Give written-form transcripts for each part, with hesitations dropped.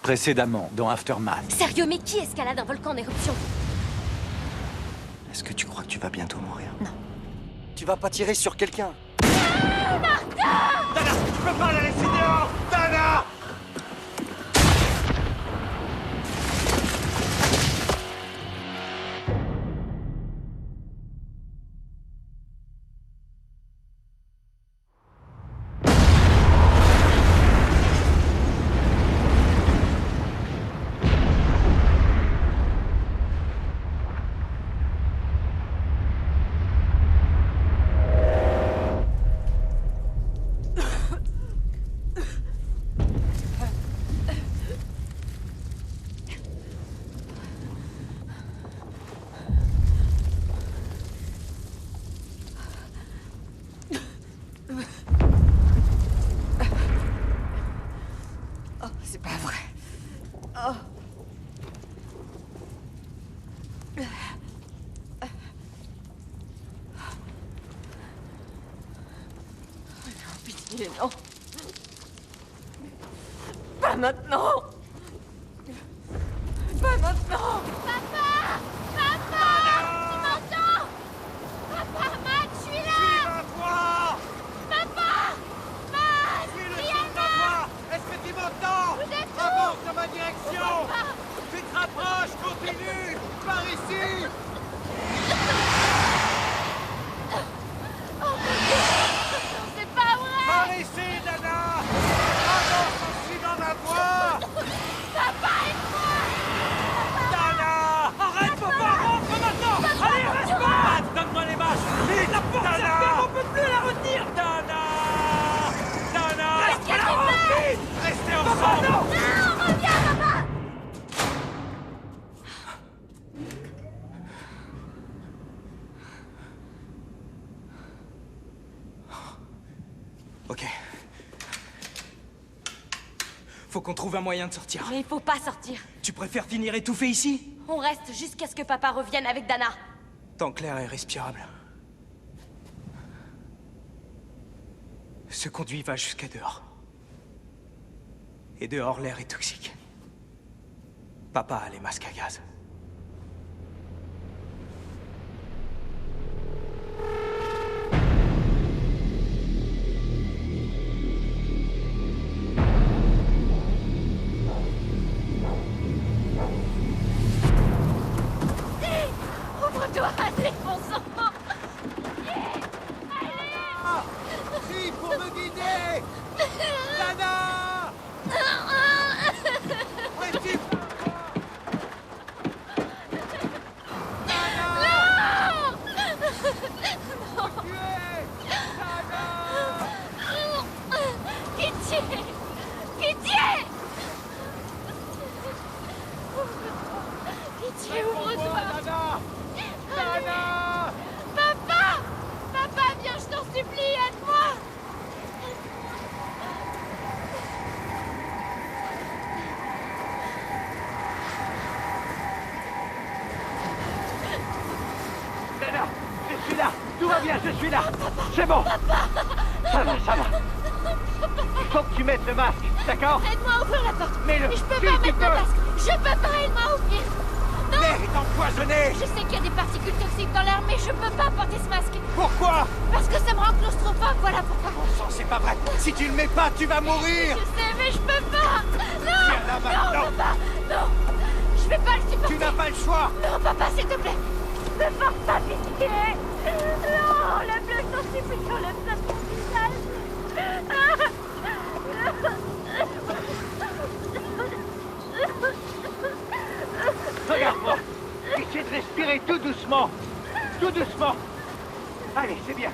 Précédemment, dans Aftermath. Sérieux, mais qui escalade un volcan en éruption? Est-ce que tu crois que tu vas bientôt mourir? Non. Tu vas pas tirer sur quelqu'un? Dana, je peux pas la laisser dehors! Dana! Oh, c'est pas vrai. Oh. Non, pitié, non. Pas maintenant. Pas maintenant. Papa! Papa! Tu m'entends? Papa, Matt, je suis là! Suive-toi! Papa! Matt! Suis le Rihanna! son de ma voix! Est-ce que tu m'entends? Vous êtes où? Avance dans ma direction! Papa! Tu te rapproches, continue! Par ici! Oh mon Dieu! Non, c'est pas vrai! Par ici, Dana! Avance en suivant ma voix! Papa, aide-moi! Dana! Arrête, papa! Rentre maintenant! Allez, reste pas! Donne-moi les masques! Vite! La porte s'est refermée, on peut plus la retenir! Dana! Dana! Qu'est-ce que tu fais? Vite! Restez ensemble! Non, reviens, papa! Ok. Faut qu'on trouve un moyen de sortir. Mais il faut pas sortir. Tu préfères finir étouffé ici? On reste jusqu'à ce que papa revienne avec Dana. Tant que l'air est respirable. Ce conduit va jusqu'à dehors. Et dehors, l'air est toxique. Papa a les masques à gaz. Ouvre-toi, allez, bon sang! Si, pour me guider! Dana! Petit! Dana! Tuer! Dana! Pitié! Pitié! Pitié, ouvre-toi! Dana! Dana! Papa! Papa, viens, je t'en supplie, aide-moi! Dana! Je suis là! Tout va bien, je suis là! C'est bon! Ça va, ça va! Il faut que tu mettes le masque, d'accord? Aide-moi à ouvrir la porte! Mets-le! Mais je peux Si, pas tu mettre peux. le masque! Je peux pas, aide-moi à ouvrir! Non! L'air est empoisonné! Je sais qu'il y a des particules toxiques dans l'air, mais je peux pas porter ce masque! Pourquoi? Parce que ça me rend claustrophobe, voilà pourquoi! Bon sang, c'est pas vrai! Si tu le mets pas, tu vas mourir! Je sais, mais je peux pas! Non! Viens là maintenant. Non, papa! Non! Je vais pas le supporter! Tu n'as pas le choix! Non, papa, s'il te plaît! Ne force pas, pitié! Non! La bloc t'en supplie, enlève ça de mon visage! Regarde-moi! Essaie de respirer tout doucement! Tout doucement! Allez, c'est bien!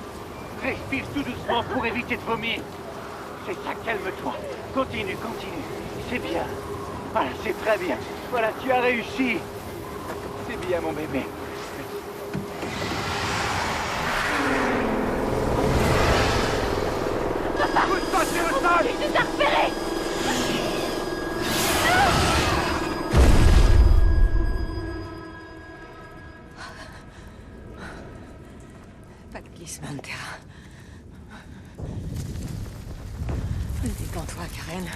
Respire tout doucement pour éviter de vomir! C'est ça, calme-toi! Continue, continue! C'est bien! Voilà, c'est très bien! Voilà, tu as réussi! C'est bien, mon bébé! Pousse-toi sur le sol! Il nous a repérés! Pas de glissement de terrain. Détends-toi, Karen.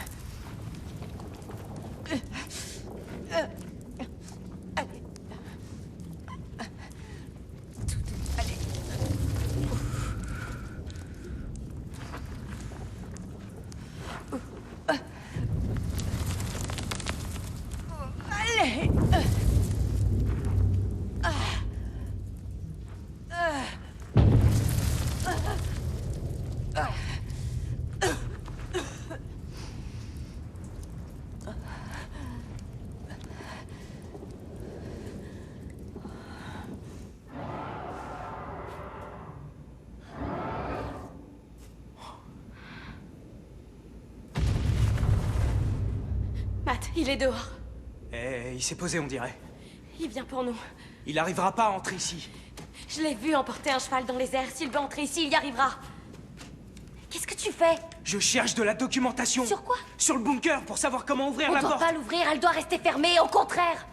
Matt, il est dehors. Il s'est posé, on dirait. Il vient pour nous. Il arrivera pas à entrer ici. Je l'ai vu emporter un cheval dans les airs. S'il veut entrer ici, il y arrivera. Qu'est-ce que tu fais? Je cherche de la documentation. Sur quoi? Sur le bunker, pour savoir comment ouvrir On la doit porte. pas l'ouvrir, elle doit rester fermée, au contraire.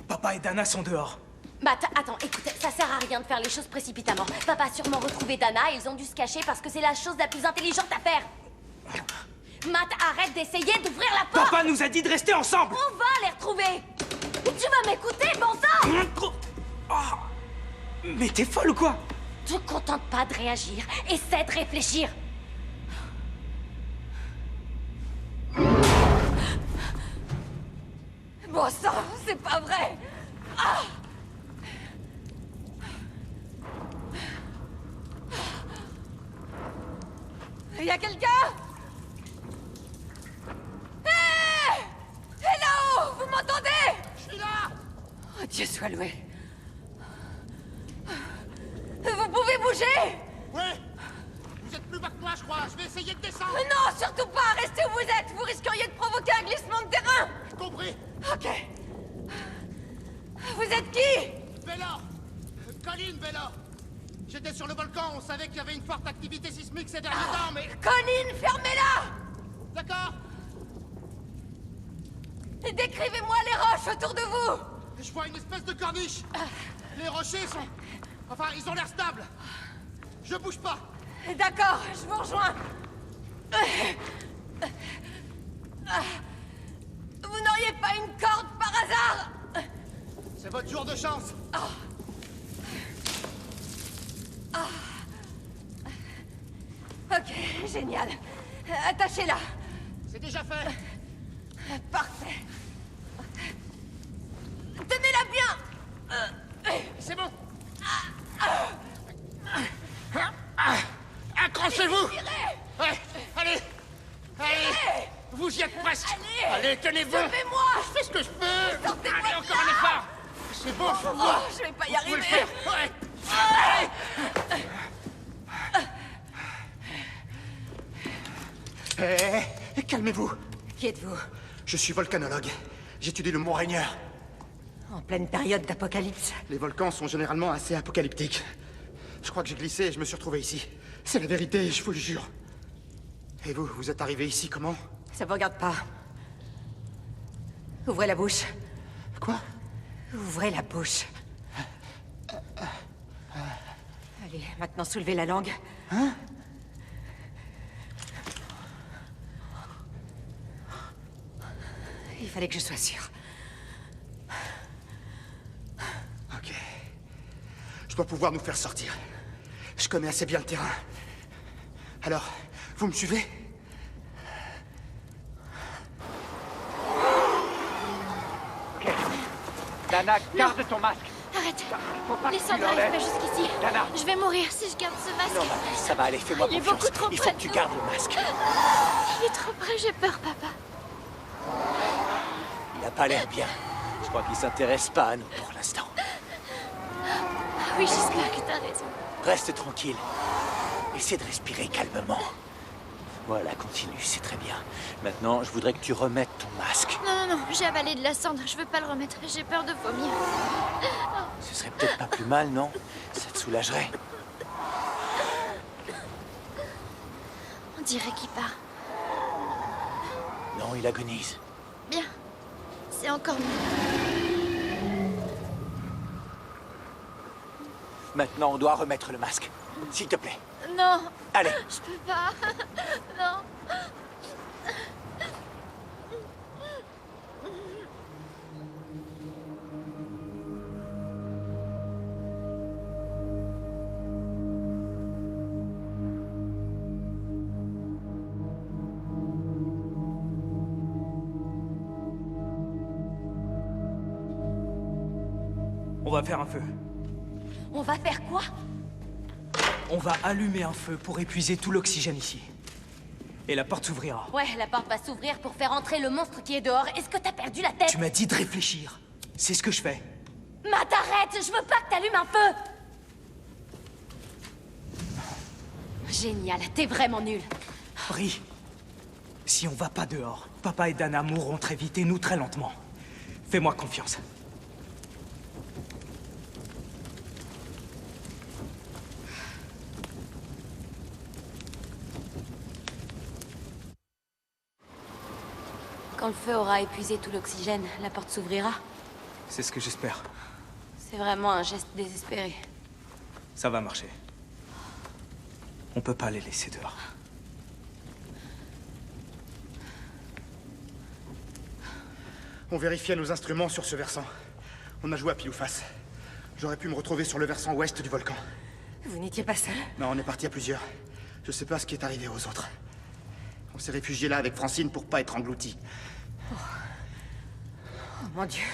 Papa et Dana sont dehors. Matt, attends, écoute, ça sert à rien de faire les choses précipitamment. Papa a sûrement retrouvé Dana et ils ont dû se cacher parce que c'est la chose la plus intelligente à faire. Matt, arrête d'essayer d'ouvrir la porte. Papa nous a dit de rester ensemble. On va les retrouver. Tu vas m'écouter, bon sang. Oh. Mais t'es folle ou quoi? Te contente pas de réagir, essaie de réfléchir. Bon sang, c'est pas vrai. Ah. Y a quelqu'un? Hé! Hello! Vous m'entendez? Je suis là! Oh, Dieu soit loué. Vous pouvez bouger? Ouais! Vous êtes plus bas que moi, je crois. Je vais essayer de descendre. Non, surtout pas! Restez où vous êtes! Vous risqueriez de provoquer un glissement de terrain! Compris? Ok. Vous êtes qui? Bella! Colin, Bella! J'étais sur le volcan, on savait qu'il y avait une forte activité sismique ces derniers temps, mais... Colin, fermez-la! D'accord! Et décrivez-moi les roches autour de vous! Je vois une espèce de corniche! Les rochers sont... Enfin, ils ont l'air stables! Je bouge pas! D'accord, je vous rejoins. Vous n'auriez pas une corde par hasard? C'est votre jour de chance! Ok, génial. Attachez-la. C'est déjà fait! Parfait. Tenez-la bien. C'est bon! Accrochez-vous! Ouais, allez! Allez! Vous y êtes presque! Allez, tenez-vous! Sauvez-moi. Je fais ce que je peux! Sortez-moi Allez, de encore là. un effort! C'est bon, je vous vois! Je vais pas y Vous pouvez arriver. le faire. Ouais. Allez. Calmez-vous! Qui êtes-vous? Je suis volcanologue. J'étudie le mont Rainier. En pleine période d'apocalypse. Les volcans sont généralement assez apocalyptiques. Je crois que j'ai glissé et je me suis retrouvé ici. C'est la vérité, je vous le jure. Et vous, vous êtes arrivé ici comment? Ça vous regarde pas. Ouvrez la bouche. Quoi? Ouvrez la bouche. Allez, maintenant soulevez la langue. Hein? Il fallait que je sois sûre. Ok. Je dois pouvoir nous faire sortir. Je connais assez bien le terrain. Alors, vous me suivez? Ok. Dana, garde ton masque. Arrête. Faut pas Les que tu cendres n'arrivent l'enlèves. pas jusqu'ici. Dana. Je vais mourir si je garde ce masque. Non, Mathis, ça va aller, fais-moi Il est confiance. beaucoup trop Il faut près que de tu nous. gardes le masque. Il est trop près, j'ai peur, papa. Il a pas l'air bien. Je crois qu'il s'intéresse pas à nous pour l'instant. Oui, j'espère que t'as raison. Reste tranquille. Essaie de respirer calmement. Voilà, continue, c'est très bien. Maintenant, je voudrais que tu remettes ton masque. Non, non, non, j'ai avalé de la cendre. Je veux pas le remettre. J'ai peur de vomir. Ce serait peut-être pas plus mal, non? Ça te soulagerait. On dirait qu'il part. Non, il agonise. Bien. C'est encore mieux. Maintenant, on doit remettre le masque. S'il te plaît. Non. Allez. Je peux pas. Non. On va faire un feu. On va faire quoi? On va allumer un feu pour épuiser tout l'oxygène ici. Et la porte s'ouvrira. Ouais, la porte va s'ouvrir pour faire entrer le monstre qui est dehors. Est-ce que t'as perdu la tête? Tu m'as dit de réfléchir. C'est ce que je fais. Matt, arrête! Je veux pas que t'allumes un feu! Génial, t'es vraiment nul. Brie, si on va pas dehors, papa et Dana mourront très vite et nous très lentement. Fais-moi confiance. Quand le feu aura épuisé tout l'oxygène, la porte s'ouvrira. C'est ce que j'espère. C'est vraiment un geste désespéré. Ça va marcher. On peut pas les laisser dehors. On vérifiait nos instruments sur ce versant. On a joué à pile ou face. J'aurais pu me retrouver sur le versant ouest du volcan. Vous n'étiez pas seul? Non, on est parti à plusieurs. Je sais pas ce qui est arrivé aux autres. On s'est réfugié là avec Francine pour pas être engloutis. Oh mon Dieu.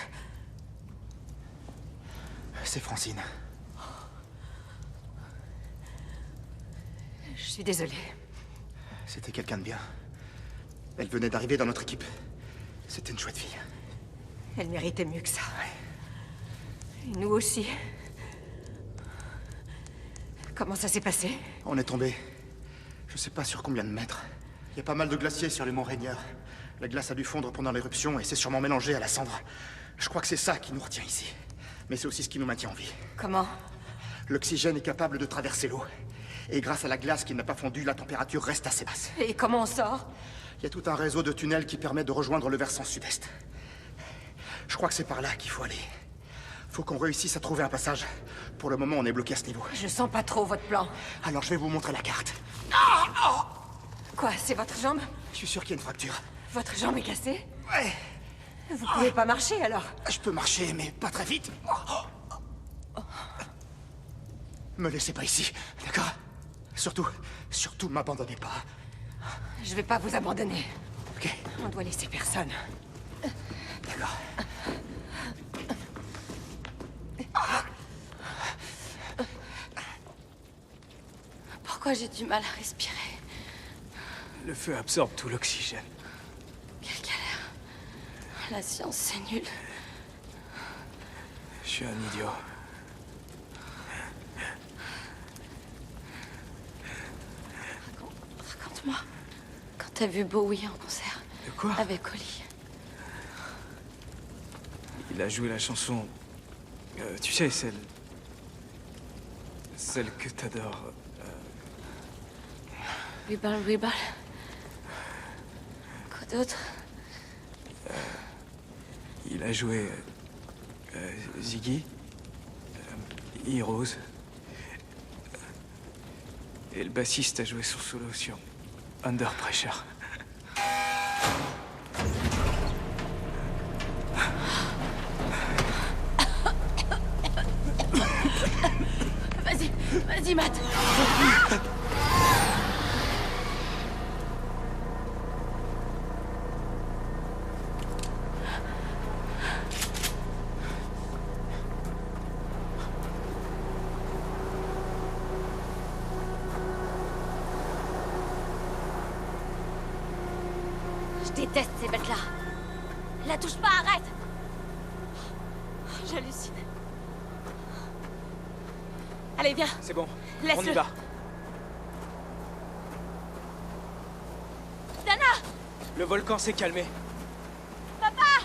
C'est Francine. Je suis désolée. C'était quelqu'un de bien. Elle venait d'arriver dans notre équipe. C'était une chouette fille. Elle méritait mieux que ça. Et nous aussi. Comment ça s'est passé? On est tombé. Je sais pas sur combien de mètres. Il y a pas mal de glaciers sur les monts Rainier. La glace a dû fondre pendant l'éruption et s'est sûrement mélangée à la cendre. Je crois que c'est ça qui nous retient ici. Mais c'est aussi ce qui nous maintient en vie. Comment? L'oxygène est capable de traverser l'eau. Et grâce à la glace qui n'a pas fondu, la température reste assez basse. Et comment on sort? Il y a tout un réseau de tunnels qui permet de rejoindre le versant sud-est. Je crois que c'est par là qu'il faut aller. Faut qu'on réussisse à trouver un passage. Pour le moment, on est bloqué à ce niveau. Je sens pas trop votre plan. Alors je vais vous montrer la carte. Quoi, c'est votre jambe? Je suis sûr qu'il y a une fracture. Votre jambe est cassée? Ouais. Vous pouvez pas marcher alors? Je peux marcher, mais pas très vite. Me laissez pas ici, d'accord? Surtout m'abandonnez pas. Je vais pas vous abandonner. Ok, On doit laisser personne. d'accord. Pourquoi j'ai du mal à respirer? Le feu absorbe tout l'oxygène. Quelle galère. La science, c'est nul. Je suis un idiot. Raconte-moi. Quand t'as vu Bowie en concert. De quoi? Avec Oli. Il a joué la chanson... tu sais, celle que t'adores. Rebel, Rebel. Quoi d'autre? Il a joué... Ziggy. Heroes. Et le bassiste a joué son solo sur Under Pressure. Vas-y, Matt. Je déteste ces bêtes-là. La touche pas, arrête. J'hallucine. Allez, viens. C'est bon, on Laisse-le. y va. Dana! Le volcan s'est calmé. Papa!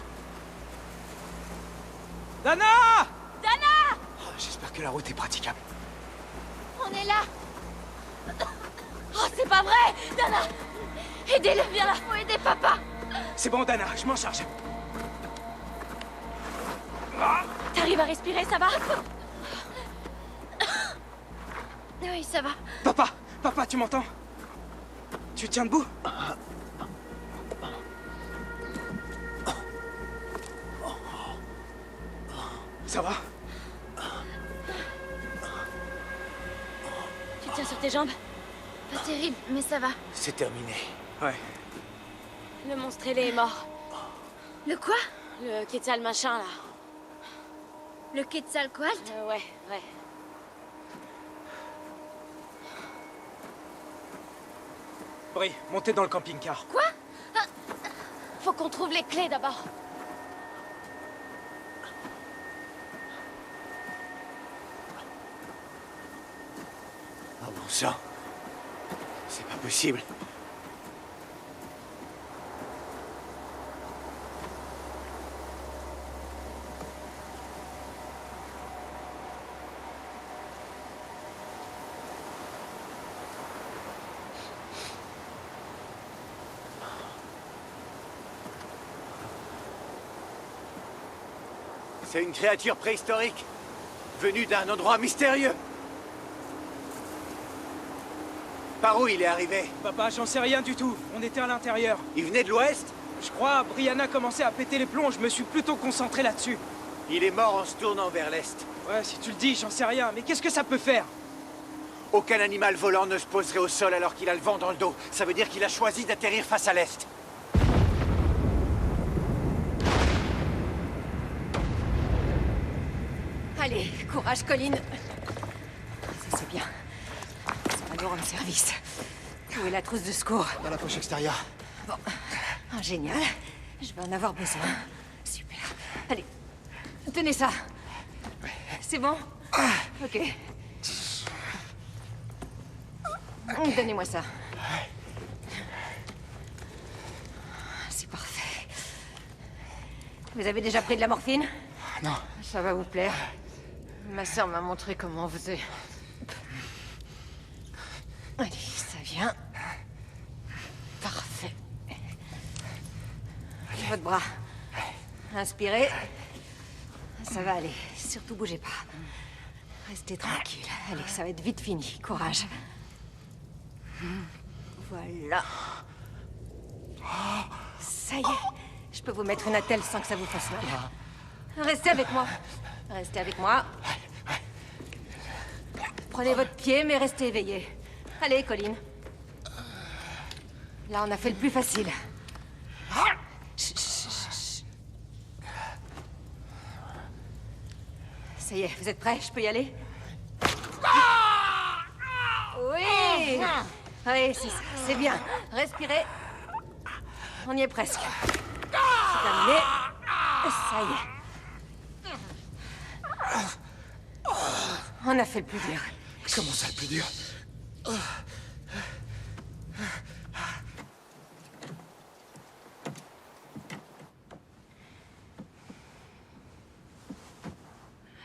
Dana! Dana! Oh, j'espère que la route est praticable. On est là. Oh, c'est pas vrai! Dana! Aidez-le, viens là. Faut aider papa. C'est bon, Dana, je m'en charge. T'arrives à respirer, ça va? Oui, ça va. Papa, tu m'entends? Tu tiens debout? Ça va? Tu tiens sur tes jambes? Pas terrible, mais ça va. C'est terminé. Ouais. Le monstre ailé est mort. Le quoi? Le Quetzal machin, là. Le Quetzalcoatl? Ouais. Bri, montez dans le camping-car. Quoi? Ah, faut qu'on trouve les clés d'abord. Oh bon sang. C'est pas possible. C'est une créature préhistorique, venue d'un endroit mystérieux. Par où il est arrivé? Papa, j'en sais rien du tout. On était à l'intérieur. Il venait de l'ouest? Je crois, Brianna commençait à péter les plombs. Je me suis plutôt concentré là-dessus. Il est mort en se tournant vers l'est. Ouais, si tu le dis, j'en sais rien. Mais qu'est-ce que ça peut faire? Aucun animal volant ne se poserait au sol alors qu'il a le vent dans le dos. Ça veut dire qu'il a choisi d'atterrir face à l'est. Allez, courage, Colline. Ça, c'est bien. Ça va nous rendre service. Où est la trousse de secours? Dans la poche extérieure. Bon. Ah, génial. Je vais en avoir besoin. Super. Allez. Tenez ça. C'est bon? Ok. Donnez-moi ça. C'est parfait. Vous avez déjà pris de la morphine? Non. Ça va vous plaire. Ma sœur m'a montré comment on faisait. Allez, ça vient. Parfait. Votre bras. Inspirez. Ça va aller. Surtout bougez pas. Restez tranquille. Allez, ça va être vite fini. Courage. Voilà. Ça y est. Je peux vous mettre une attelle sans que ça vous fasse mal. Restez avec moi. Restez avec moi. Prenez votre pied, mais restez éveillé. Allez, Colline. Là, on a fait le plus facile. Chut, chut, chut. Ça y est, vous êtes prêts? Je peux y aller? Oui! Oui, c'est ça. C'est bien. Respirez. On y est presque. C'est terminé. Ça y est. On a fait le plus dur. Comment ça, le plus dur?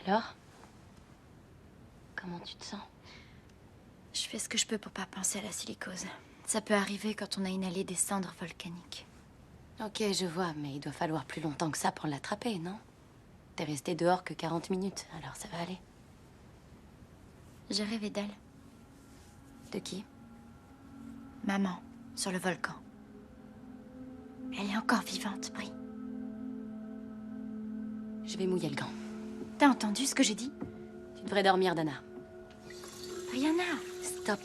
Alors? Comment tu te sens? Je fais ce que je peux pour pas penser à la silicose. Ça peut arriver quand on a inhalé des cendres volcaniques. Ok, je vois, mais il doit falloir plus longtemps que ça pour l'attraper, non? T'es resté dehors que 40 minutes, alors ça va aller. J'ai rêvé d'elle. De qui? Maman, sur le volcan. Elle est encore vivante, Bri. Je vais mouiller le gant. T'as entendu ce que j'ai dit? Tu devrais dormir, Dana. Brianna, Stop.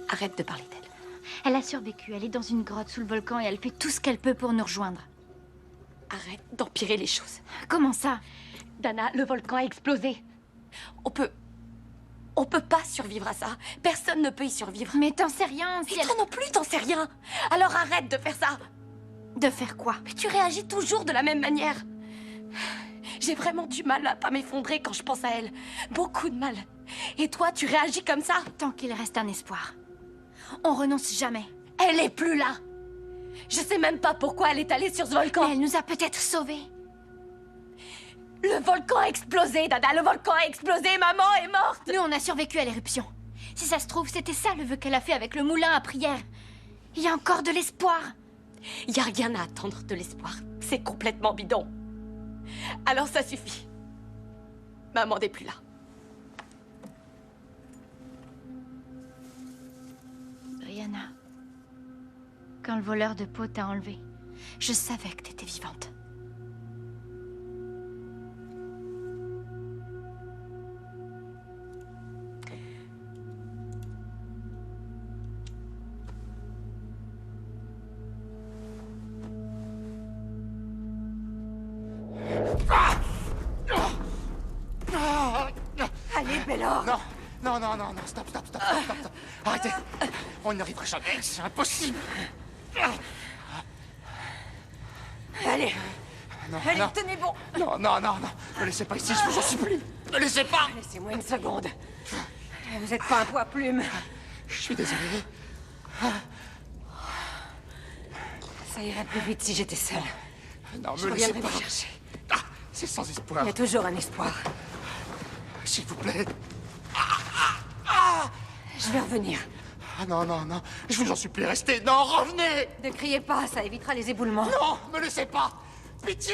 Arrête de parler d'elle. elle a survécu. Elle est dans une grotte sous le volcan et elle fait tout ce qu'elle peut pour nous rejoindre. Arrête d'empirer les choses. Comment ça? Dana, le volcan a explosé. On peut pas survivre à ça. Personne ne peut y survivre. Mais t'en sais rien. Si Et toi non plus, t'en sais rien. Alors arrête de faire ça. De faire quoi? Mais tu réagis toujours de la même manière. J'ai vraiment du mal à pas m'effondrer quand je pense à elle. Beaucoup de mal. Et toi, tu réagis comme ça? Tant qu'il reste un espoir. On renonce jamais. Elle est plus là. Je sais même pas pourquoi elle est allée sur ce volcan. Elle nous a peut-être sauvés. Le volcan a explosé, Dada. Le volcan a explosé. Maman est morte. Nous, on a survécu à l'éruption. Si ça se trouve, c'était ça le vœu qu'elle a fait avec le moulin à prière. Il y a encore de l'espoir. Il y a rien à attendre de l'espoir. C'est complètement bidon. Alors ça suffit. Maman n'est plus là. Brianna, quand le voleur de peau t'a enlevé, je savais que t'étais vivante. Allez, Bellor. Non, non, non, non, non, stop, stop, stop, stop, stop, stop. Arrêtez. On n'y arrivera jamais, c'est impossible. Allez, Non, allez, non. tenez bon. Non, non, non, non. Ne laissez pas ici, je vous en supplie. Ne laissez pas. Laissez-moi une seconde. Vous n'êtes pas un poids plume. Je suis désolé. Ça irait plus vite si j'étais seule. Non, Je me laissez reviendrai pas. vous chercher. Ah, c'est sans espoir. Il y a toujours un espoir. S'il vous plaît. Je vais revenir. Ah non, non, non. Je vous en supplie, restez. Non, revenez. Ne criez pas, ça évitera les éboulements. Non, me laissez pas. Pitié.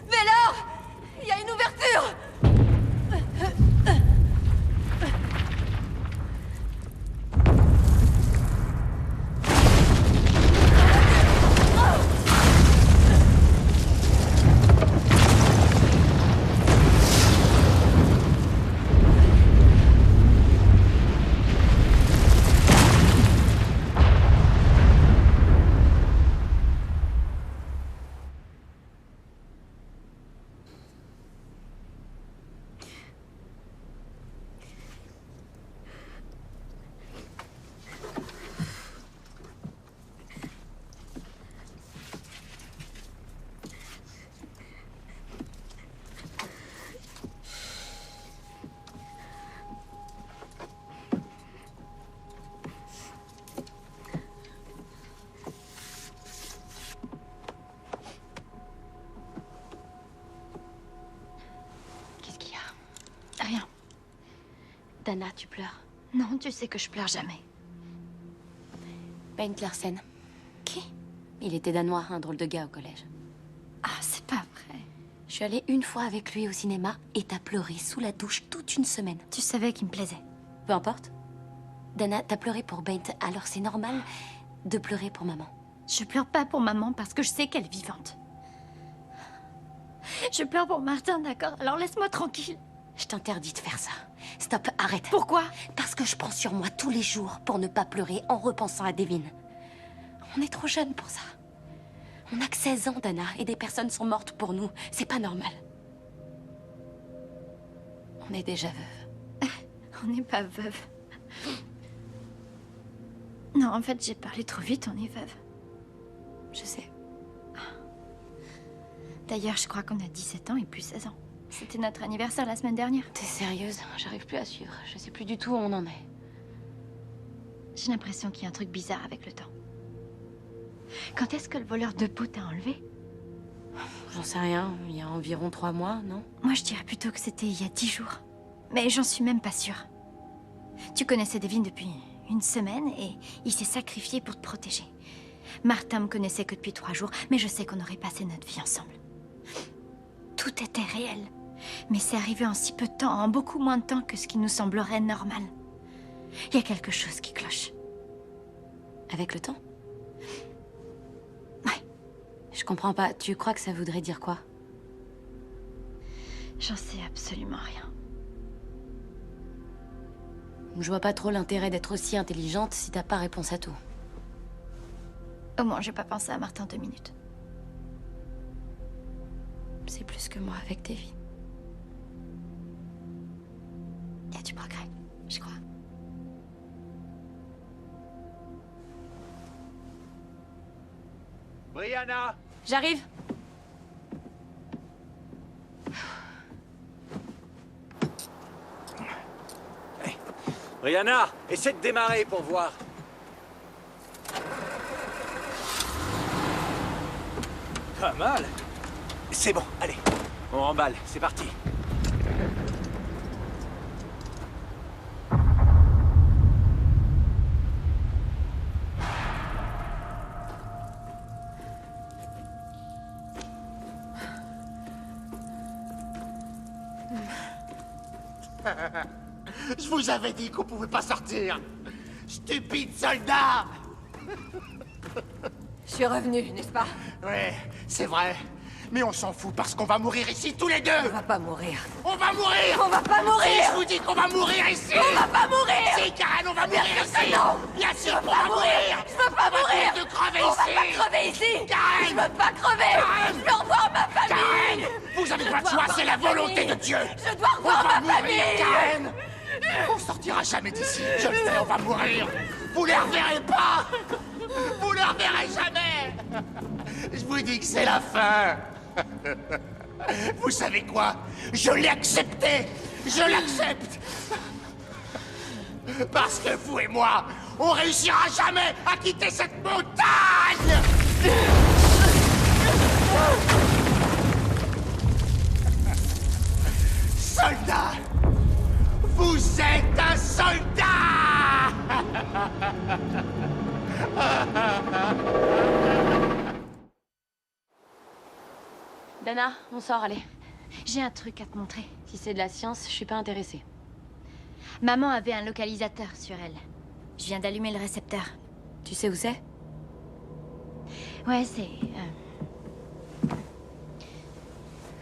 Vélor, il y a une ouverture. Qu'est-ce qu'il y a? Rien. Dana, tu pleures. Non, tu sais que je pleure jamais. Ben Larsen. Qui? Il était danois, un drôle de gars au collège. Ah, c'est pas vrai. Je suis allée une fois avec lui au cinéma et t'as pleuré sous la douche toute une semaine. Tu savais qu'il me plaisait. Peu importe. Dana, t'as pleuré pour Bent, alors c'est normal de pleurer pour maman. Je pleure pas pour maman parce que je sais qu'elle est vivante. Je pleure pour Martin, d'accord? Alors laisse-moi tranquille. Je t'interdis de faire ça. Stop, arrête. Pourquoi? Parce que je prends sur moi tous les jours pour ne pas pleurer en repensant à Devin. On est trop jeunes pour ça. On n'a que 16 ans, Dana, et des personnes sont mortes pour nous. C'est pas normal. On est déjà veuves. On n'est pas veuve. Non, en fait, j'ai parlé trop vite, on est veuve. Je sais. D'ailleurs, je crois qu'on a 17 ans et plus 16 ans. C'était notre anniversaire la semaine dernière. T'es sérieuse? J'arrive plus à suivre. Je sais plus du tout où on en est. J'ai l'impression qu'il y a un truc bizarre avec le temps. Quand est-ce que le voleur de peau t'a enlevé? J'en sais rien. Il y a environ 3 mois, non? Moi, je dirais plutôt que c'était il y a 10 jours. Mais j'en suis même pas sûre. Tu connaissais Devin depuis une semaine et il s'est sacrifié pour te protéger. Martin me connaissait que depuis 3 jours, mais je sais qu'on aurait passé notre vie ensemble. Tout était réel. Mais c'est arrivé en si peu de temps, en beaucoup moins de temps que ce qui nous semblerait normal. Il y a quelque chose qui cloche. Avec le temps? Ouais. Je comprends pas. Tu crois que ça voudrait dire quoi? J'en sais absolument rien. Je vois pas trop l'intérêt d'être aussi intelligente si t'as pas réponse à tout. Au moins, j'ai pas pensé à Martin 2 minutes. C'est plus que moi avec Devin. Il y a du progrès, je crois. Brianna! J'arrive. Brianna, essaie de démarrer pour voir. Pas mal. C'est bon, allez. On remballe, c'est parti. Je vous avais dit qu'on pouvait pas sortir. Stupide soldat. Je suis revenue, n'est-ce pas? Ouais, c'est vrai. Mais on s'en fout parce qu'on va mourir ici tous les deux. On va pas mourir. On va mourir. On va pas mourir. Si je vous dis qu'on va mourir ici. On va pas mourir. Si, Karen, on va mourir ici. Non. Bien sûr qu'on pas va mourir. Je veux pas mourir. De crever On ici. va pas crever ici. Karen. Je veux pas crever. Karen. Je veux revoir ma famille. Karen, vous avez pas de choix, c'est la volonté de Dieu. Je dois revoir On va ma mourir, famille. Karen. On sortira jamais d'ici. Je le sais, on va mourir. Vous les reverrez pas. Vous les reverrez jamais. Je vous dis que c'est la fin. Vous savez quoi? Je l'ai accepté. Je l'accepte. Parce que vous et moi, on réussira jamais à quitter cette montagne. Soldat! Vous êtes un soldat! Dana, on sort, allez. J'ai un truc à te montrer. Si c'est de la science, je suis pas intéressée. Maman avait un localisateur sur elle. Je viens d'allumer le récepteur. Tu sais où c'est? Ouais, c'est...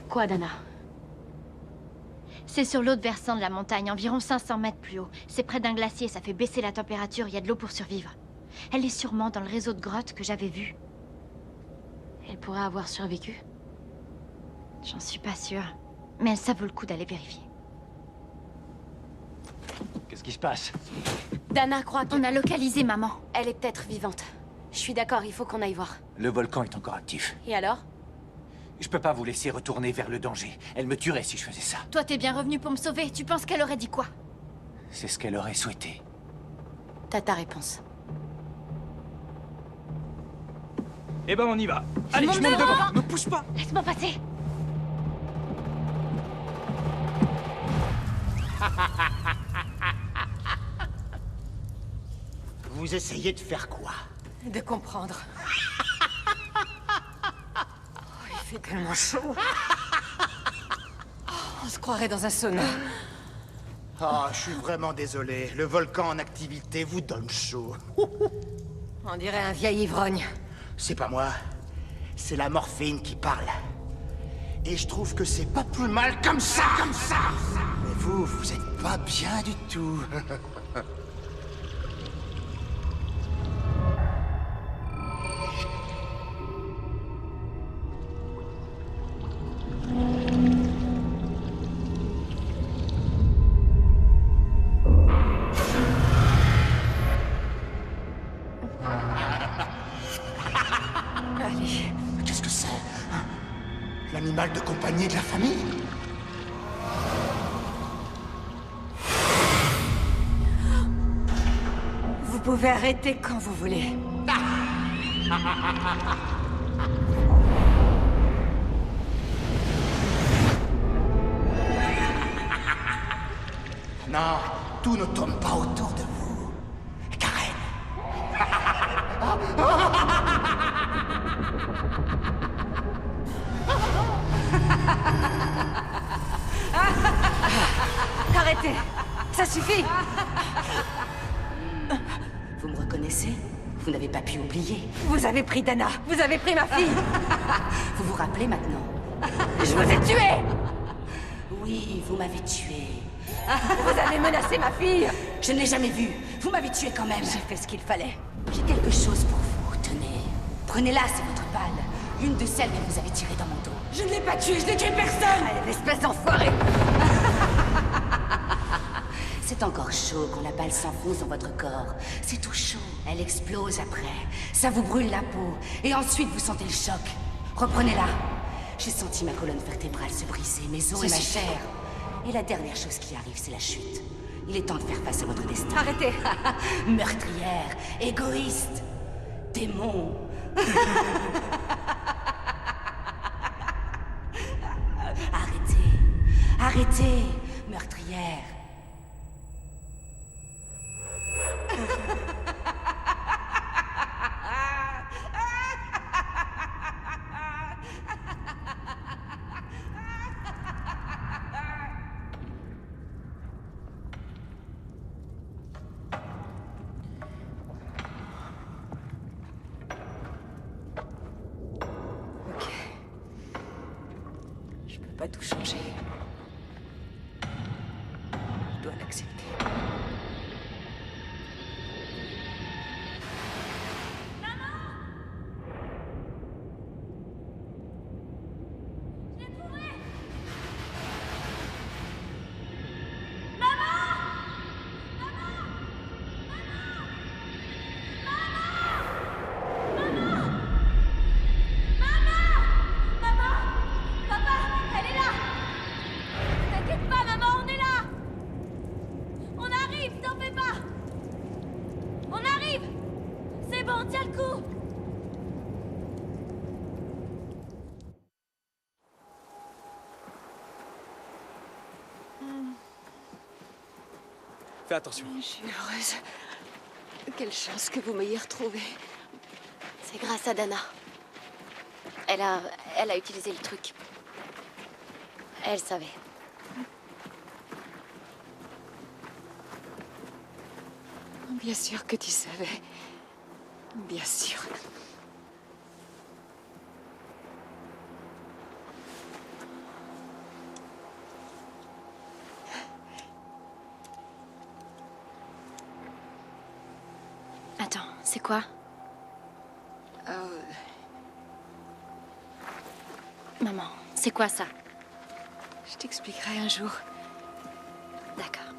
Quoi, Dana? C'est sur l'autre versant de la montagne, environ 500 mètres plus haut. C'est près d'un glacier, ça fait baisser la température, il y a de l'eau pour survivre. Elle est sûrement dans le réseau de grottes que j'avais vu. Elle pourrait avoir survécu? J'en suis pas sûre. Mais ça vaut le coup d'aller vérifier. Qu'est-ce qui se passe? Dana croit que... On a localisé maman. Elle est peut-être vivante. Je suis d'accord, il faut qu'on aille voir. Le volcan est encore actif. Et alors? Je peux pas vous laisser retourner vers le danger. Elle me tuerait si je faisais ça. Toi, t'es bien revenu pour me sauver. Tu penses qu'elle aurait dit quoi? C'est ce qu'elle aurait souhaité. T'as ta réponse. Eh ben, on y va. Allez, je monte devant. Me pousse pas. Laisse-moi passer. Vous essayez de faire quoi? De comprendre. Oh, il fait tellement chaud. Oh, on se croirait dans un sauna. Oh, je suis vraiment désolé. Le volcan en activité vous donne chaud. On dirait un vieil ivrogne. C'est pas moi. C'est la morphine qui parle. Et je trouve que c'est pas plus mal comme ça, comme ça. Mais vous êtes pas bien du tout. Allez. Qu'est-ce que c'est? L'animal de compagnie de la famille? Vous pouvez arrêter quand vous voulez. Non, tout ne tourne pas autour de vous. Karen. Arrêtez. Ça suffit. Vous me reconnaissez? Vous n'avez pas pu oublier. Vous avez pris Dana. Vous avez pris ma fille. Vous vous rappelez maintenant? Je vous ai tué. Oui, vous m'avez tué. Vous avez menacé ma fille. Je ne l'ai jamais vue. Vous m'avez tué quand même. J'ai fait ce qu'il fallait. J'ai quelque chose pour vous. Tenez. Prenez-la, c'est votre balle. L'une de celles que vous avez tirées dans mon dos. Je ne l'ai pas tué. Je n'ai tué personne. Allez, espèce d'enfoiré. C'est encore chaud quand la balle s'enfonce dans votre corps. C'est tout chaud. Elle explose après. Ça vous brûle la peau. Et ensuite, vous sentez le choc. Reprenez-la. J'ai senti ma colonne vertébrale se briser, mes os et ma chair. Et la dernière chose qui arrive, c'est la chute. Il est temps de faire face à votre destin. Arrêtez. Meurtrière, égoïste, démon. Arrêtez. Arrêtez, meurtrière. peut pas tout changer. Je dois l'accepter. Fais attention. Je suis heureuse. Quelle chance que vous m'ayez retrouvée. C'est grâce à Dana. Elle a utilisé le truc. Elle savait. Bien sûr que tu savais. Bien sûr. Attends, c'est quoi? Maman, c'est quoi ça? Je t'expliquerai un jour. D'accord.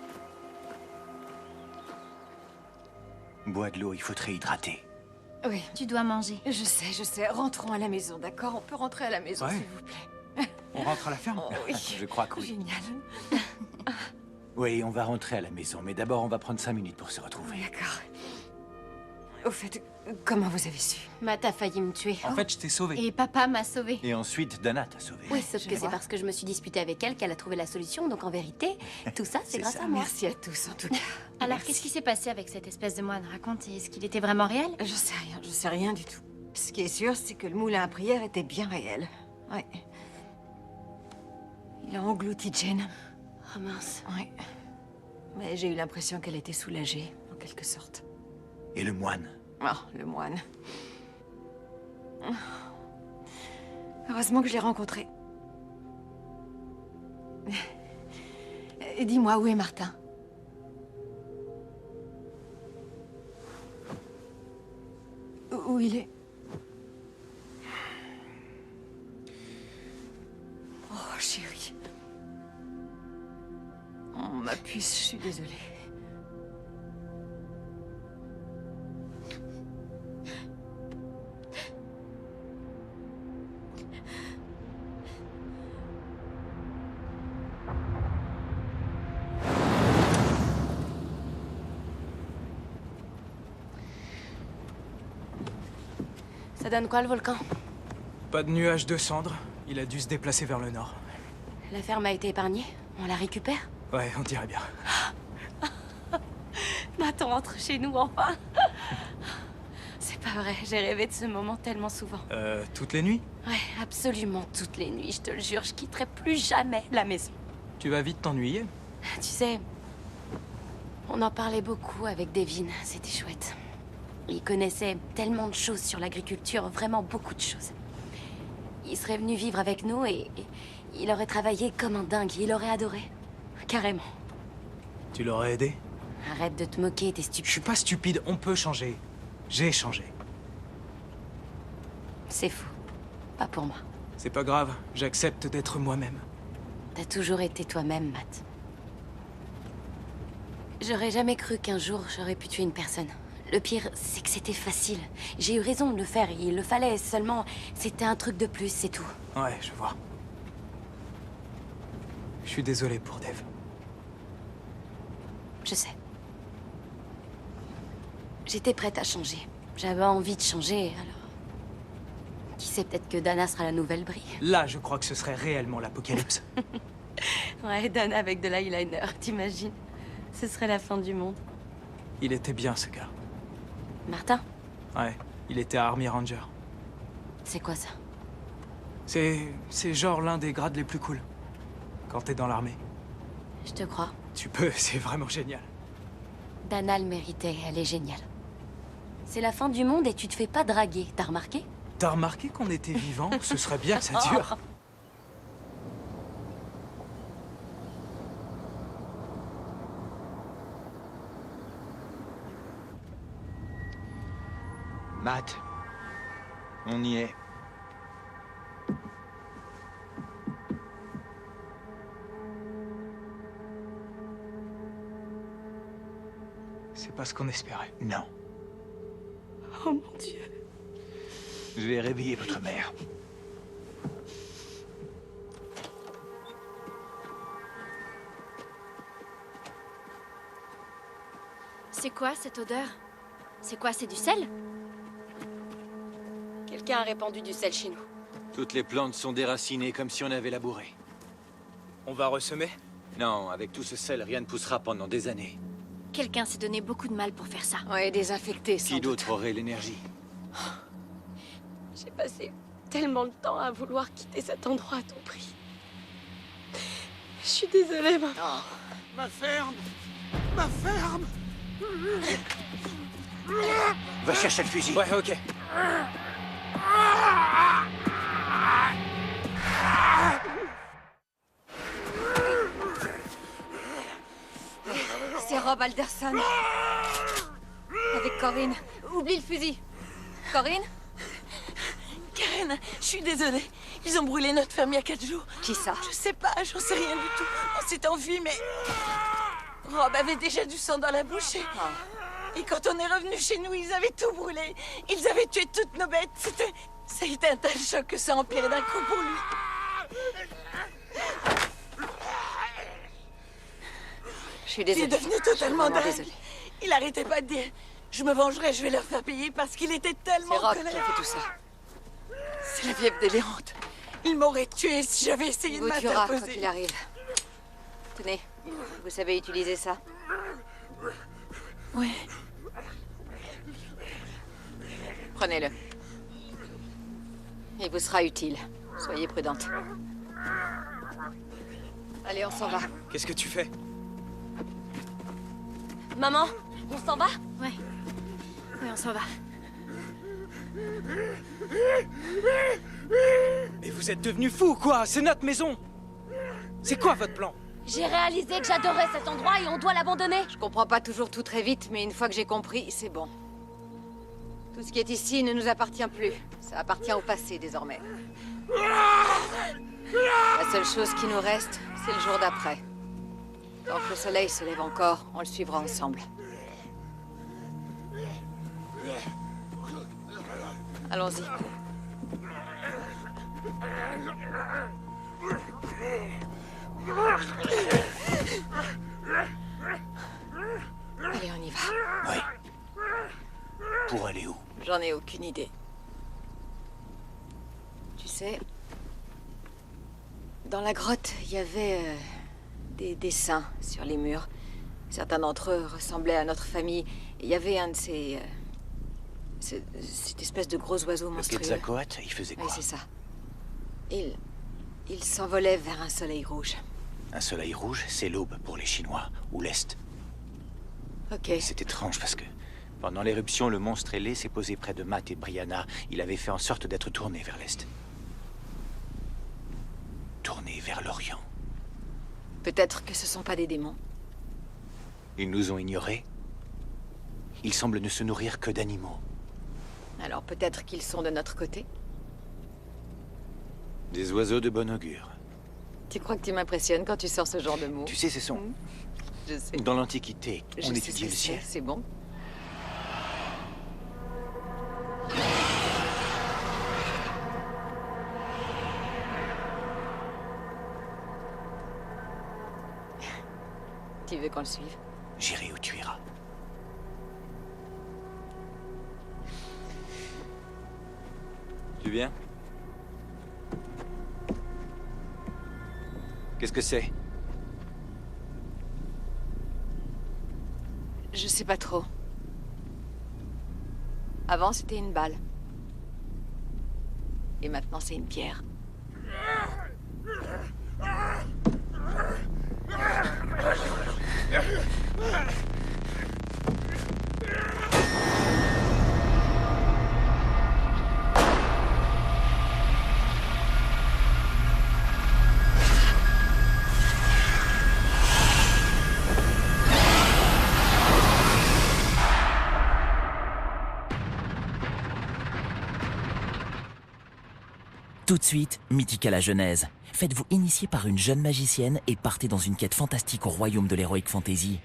Bois de l'eau, il faut te réhydrater. Oui, Tu dois manger. je sais. Rentrons à la maison, d'accord? On peut rentrer à la maison, Ouais. s'il vous plaît. On rentre à la ferme? Oh, oui. Je crois que oui. Génial. Oui, on va rentrer à la maison, mais d'abord on va prendre 5 minutes pour se retrouver. D'accord. Au fait, comment vous avez su? Matt a failli me tuer. En fait, je t'ai sauvé. Et papa m'a sauvée. Et ensuite, Dana t'a sauvé. Oui, sauf que c'est parce que je me suis disputée avec elle qu'elle a trouvé la solution. Donc en vérité, tout ça, c'est grâce à moi. Merci à tous, en tout cas. Alors, Merci. qu'est-ce qui s'est passé avec cette espèce de moine? Raconte, est-ce qu'il était vraiment réel? Je sais rien du tout. Ce qui est sûr, c'est que le moulin à prière était bien réel. Ouais. Il a englouti Jane. Oh mince. Ouais. Mais j'ai eu l'impression qu'elle était soulagée, en quelque sorte. Et le moine? Oh, le moine. Heureusement que je l'ai rencontré. Dis-moi, où est Martin? Où il est? Oh, chérie. Oh, ma puce, je suis désolée. Ça donne quoi le volcan? Pas de nuage de cendres. Il a dû se déplacer vers le nord. La ferme a été épargnée. On la récupère? Ouais, on dirait bien. Matt, on rentre chez nous enfin. C'est pas vrai, j'ai rêvé de ce moment tellement souvent. Toutes les nuits? Ouais, absolument toutes les nuits, je te le jure, je quitterai plus jamais la maison. Tu vas vite t'ennuyer. Tu sais, on en parlait beaucoup avec Devin, c'était chouette. Il connaissait tellement de choses sur l'agriculture, vraiment beaucoup de choses. Il serait venu vivre avec nous et il aurait travaillé comme un dingue, il aurait adoré. Carrément. Tu l'aurais aidé? Arrête de te moquer, t'es Je stupide. suis pas stupide, on peut changer. J'ai changé. C'est fou. Pas pour moi. C'est pas grave, j'accepte d'être moi-même. T'as toujours été toi-même, Matt. J'aurais jamais cru qu'un jour j'aurais pu tuer une personne. Le pire, c'est que c'était facile. J'ai eu raison de le faire, il le fallait, seulement c'était un truc de plus, c'est tout. Ouais, je vois. Je suis désolé pour Dave. Je sais. J'étais prête à changer. J'avais envie de changer, alors... Qui sait, peut-être que Dana sera la nouvelle Brie. Là, je crois que ce serait réellement l'apocalypse. Ouais, Dana avec de l'eyeliner, t'imagines? Ce serait la fin du monde. Il était bien, ce gars. Martin, Ouais, il était Army Ranger. c'est quoi ça? C'est genre l'un des grades les plus cool. Quand t'es dans l'armée. Je te crois. Tu peux, c'est vraiment génial. Dana le méritait, elle est géniale. C'est la fin du monde et tu te fais pas draguer, t'as remarqué? T'as remarqué qu'on était vivants? Ce serait bien que ça dure. Matt, on y est. C'est pas ce qu'on espérait. Non. Oh mon Dieu. Je vais réveiller votre mère. C'est quoi cette odeur? C'est quoi, c'est du sel? Quelqu'un a répandu du sel chez nous. Toutes les plantes sont déracinées comme si on avait labouré. On va ressemer? Non, avec tout ce sel, rien ne poussera pendant des années. Quelqu'un s'est donné beaucoup de mal pour faire ça. Ouais, désinfecté, sans Qui doute. d'autre aurait l'énergie? J'ai passé tellement de temps à vouloir quitter cet endroit à tout prix. Je suis désolée, maman. Ma ferme! Ma ferme! Va chercher le fusil. Ouais, ok. C'est Rob Alderson. Avec Corinne. Oublie le fusil. Corinne? Karen, je suis désolée. Ils ont brûlé notre ferme il y a 4 jours. Qui ça? Je sais pas, j'en sais rien du tout. On s'est enfui, mais... Rob avait déjà du sang dans la bouche et quand on est revenu chez nous, ils avaient tout brûlé. Ils avaient tué toutes nos bêtes. Ça a été un tel choc que ça a empiré d'un coup pour lui. Je suis Il est désolée. devenu totalement Je suis vraiment dingue. désolée. Il arrêtait pas de dire « Je me vengerai, je vais leur faire payer » parce qu'il était tellement C'est en Rob qui colère. a fait tout ça. C'est la fièvre délirante. Il m'aurait tué si j'avais essayé Il de vous tuera quand m'interposer. il arrive. Tenez, vous savez utiliser ça? Oui. Prenez-le. Il vous sera utile. Soyez prudente. Allez, on s'en va. Qu'est-ce que tu fais? Maman, on s'en va? Ouais. Oui, on s'en va. Mais vous êtes devenus fous, quoi? C'est notre maison! C'est quoi votre plan? J'ai réalisé que j'adorais cet endroit et on doit l'abandonner. Je comprends pas toujours tout très vite, mais une fois que j'ai compris, c'est bon. Tout ce qui est ici ne nous appartient plus. Ça appartient au passé, désormais. La seule chose qui nous reste, c'est le jour d'après. Tant que le soleil se lève encore, on le suivra ensemble. Allons-y. Allez, on y va. Oui. Pour aller où? J'en ai aucune idée. Tu sais, dans la grotte, il y avait des dessins sur les murs. Certains d'entre eux ressemblaient à notre famille. Il y avait un de ces... cette espèce de gros oiseau Le monstrueux. Quetzalcoatl, il faisait Oui, quoi? c'est ça. Il s'envolait vers un soleil rouge. Un soleil rouge, c'est l'aube pour les Chinois, ou l'Est. Ok. C'est étrange parce que pendant l'éruption, le monstre ailé s'est posé près de Matt et Brianna. Il avait fait en sorte d'être tourné vers l'Est. Tourné vers l'Orient. Peut-être que ce sont pas des démons. Ils nous ont ignorés. Ils semblent ne se nourrir que d'animaux. Alors peut-être qu'ils sont de notre côté. Des oiseaux de bon augure. Tu crois que tu m'impressionnes quand tu sors ce genre de mots? Tu sais, ce sont... Je sais. Dans l'Antiquité, Je on sais étudiait ce le que ciel. c'est bon. Tu veux qu'on le suive? J'irai où tu iras. Tu viens? Qu'est-ce que c'est? Je sais pas trop. Avant, c'était une balle. Et maintenant, c'est une pierre. Tout de suite, Mythica la Genèse. Faites-vous initier par une jeune magicienne et partez dans une quête fantastique au royaume de l'Heroic Fantasy.